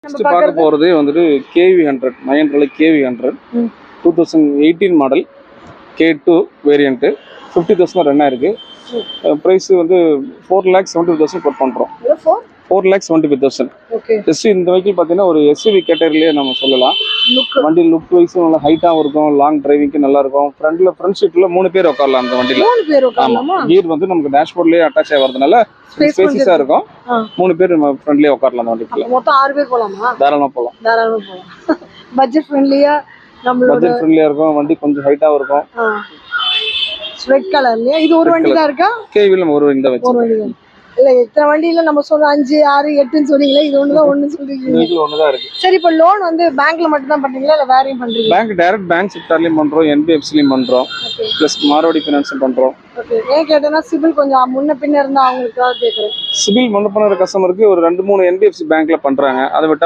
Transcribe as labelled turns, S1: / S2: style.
S1: Next பார்க்க போறது வந்துட்டு KV100 மஹேந்திரால KV100 2018 model K2 variant 50,000 run ஆயிருக்கு. பிரைஸ் வந்து 4,70,000 கோட் பண்றோம். 4,75,000. ஜஸ்ட் இந்த வெஹிக்கிள் பார்த்தீங்கன்னா ஒரு SUV கேட்டகரியிலேயே நம்ம சொல்லலாம். வண்டி லுக் வைஸும் நல்லா ஹைட்டாகவும் இருக்கும், லாங் டிரைவிங்க்கு நல்லா இருக்கும். ஃப்ரண்ட் சீட்ல 3 பேர் உட்காரலாம் அந்த வண்டியில். ஆமா, கீர் வந்து நமக்கு டேஷ்போர்ட்லேயே அட்டாச் ஆகிறதுனால ஸ்பேசியஸா இருக்கும். 3 பேர் நம்ம ஃப்ரண்ட்லேயே உட்காரலாம் அந்த வண்டிக்குள்ள.
S2: மொத்தம் 6 பேர் போலாமா?
S1: தாராளமா போகலாம்.
S2: பட்ஜெட் ஃப்ரெண்ட்லியா
S1: இருக்கும். வண்டி கொஞ்சம் ஹைட்டாகவும் இருக்கும்.
S2: ரெட் கலர்லயா? இது ஒரு வண்டி தான் இருக்கா?
S1: கேவில நம்ம ஒரு வண்டி தான் வச்சிருக்கோம்.
S2: இல்ல எத்தனை வண்டியில நம்ம சொல்ற 5, 6, 8ன்னு சொன்னீங்களே, இது ஒண்ணுதான் ஒண்ணு சொல்றீங்க.
S1: இது ஒண்ணுதான் இருக்கு.
S2: சரி, இப்ப லோன் வந்து பேங்க்ல மட்டும் தான் பண்றீங்களா இல்ல வேறயும் பண்றீங்களா?
S1: பேங்க் டைரக்ட் பேங்க் செக்டார்லயும் பண்றோம், NBFCலயும் பண்றோம், பிளஸ் மாரோடி ஃபைனான்ஸ் பண்றோம்.
S2: ஓகே, ஏன் கேட்டேன்னா சிபில் கொஞ்சம் முன்ன பின்ன இருந்தா அவங்களுக்காக கேக்குறேன்.
S1: சிபில் முன்ன பின்ன கஸ்டமருக்கு ஒரு 2-3 NBFC பேங்க்ல பண்றாங்க. அதை விட்டா